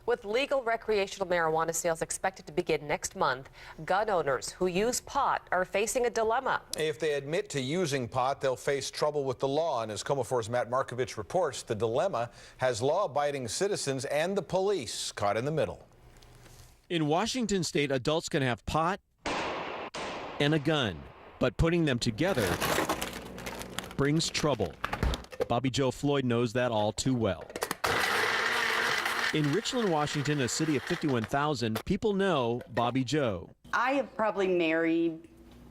With legal recreational marijuana sales expected to begin next month, gun owners who use pot are facing a dilemma. If they admit to using pot, they'll face trouble with the law. And as KOMO4's Matt Markovich reports, the dilemma has law-abiding citizens and the police caught in the middle. In Washington state, adults can have pot and a gun, but putting them together brings trouble. Bobby Joe Floyd knows that all too well. In Richland, Washington, a city of 51,000, people know Bobby Joe. I have probably married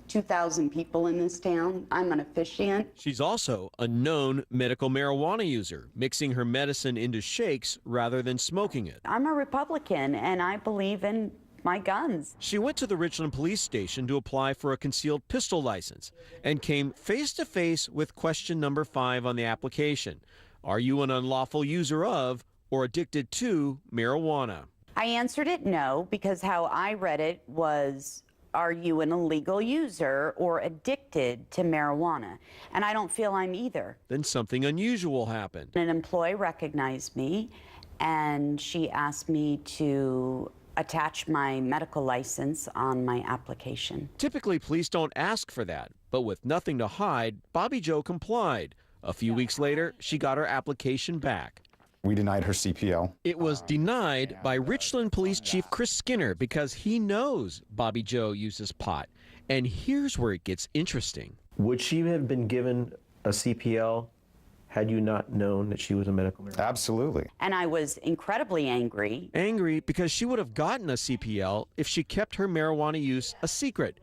2,000 people in this town. I'm an officiant. She's also a known medical marijuana user, mixing her medicine into shakes rather than smoking it. I'm a Republican, and I believe in my guns. She went to the Richland police station to apply for a concealed pistol license and came face to face with question number 5 on the application. Are you an unlawful user of or addicted to marijuana? I answered it no, because how I read it was, are you an illegal user or addicted to marijuana? And I don't feel I'm either. Then something unusual happened. An employee recognized me, and she asked me to attach my medical license on my application. Typically, police don't ask for that, but with nothing to hide, Bobby Joe complied. A few weeks later, she got her application back. We denied her CPL. It was denied by Richland Police Chief Chris Skinner because he knows Bobby Joe uses pot. And here's where it gets interesting. Would she have been given a CPL had you not known that she was a medical marijuana? Absolutely. And I was incredibly angry. Angry because she would have gotten a CPL if she kept her marijuana use a secret.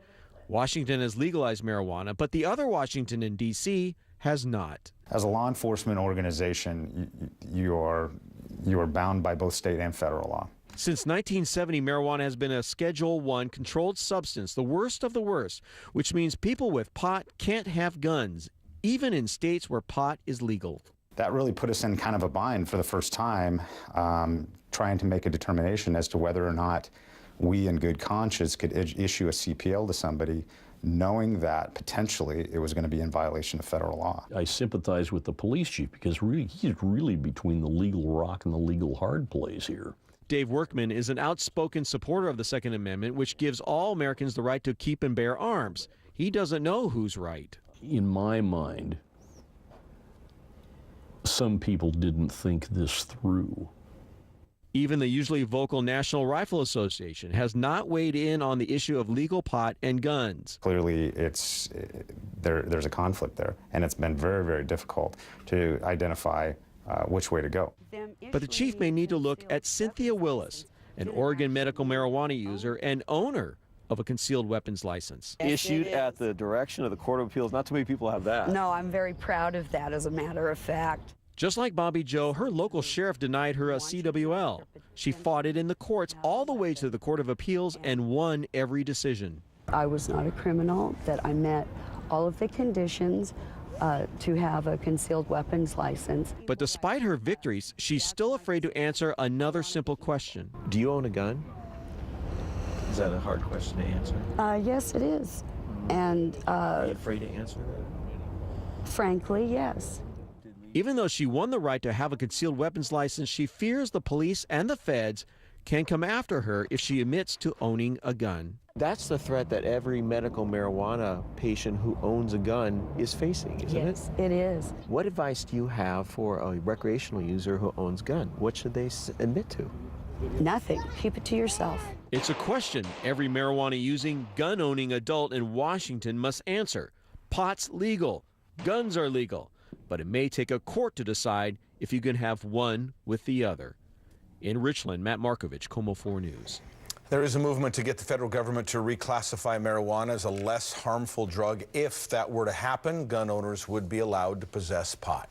Washington has legalized marijuana, but the other Washington in D.C. has not. As a law enforcement organization, you are bound by both state and federal law. Since 1970, marijuana has been a Schedule I controlled substance, the worst of the worst, which means people with pot can't have guns, even in states where pot is legal. That really put us in kind of a bind for the first time, trying to make a determination as to whether or not we in good conscience could issue a CPL to somebody, knowing that potentially it was going to be in violation of federal law. I sympathize with the police chief because he's really between the legal rock and the legal hard place here. Dave Workman is an outspoken supporter of the Second Amendment, which gives all Americans the right to keep and bear arms. He doesn't know who's right. In my mind, some people didn't think this through. Even the usually vocal National Rifle Association has not weighed in on the issue of legal pot and guns. Clearly, there's a conflict there, and it's been very, very difficult to identify which way to go. But the chief may need to look at Cynthia Willis, an Oregon medical marijuana user and owner of a concealed weapons license. Issued at the direction of the Court of Appeals. Not too many people have that. No, I'm very proud of that, as a matter of fact. Just like Bobby Joe, her local sheriff denied her a CWL. She fought it in the courts all the way to the Court of Appeals and won every decision. I was not a criminal, that I met all of the conditions to have a concealed weapons license. But despite her victories, she's still afraid to answer another simple question. Do you own a gun? Is that a hard question to answer? Yes, it is. And Are you afraid to answer that? frankly, yes. Even though she won the right to have a concealed weapons license, she fears the police and the feds can come after her if she admits to owning a gun. That's the threat that every medical marijuana patient who owns a gun is facing, isn't it? Yes, it is. What advice do you have for a recreational user who owns a gun? What should they admit to? Nothing. Keep it to yourself. It's a question every marijuana-using, gun-owning adult in Washington must answer. Pot's legal. Guns are legal. But it may take a court to decide if you can have one with the other. In Richland, Matt Markovich, KOMO4 News. There is a movement to get the federal government to reclassify marijuana as a less harmful drug. If that were to happen, gun owners would be allowed to possess pot.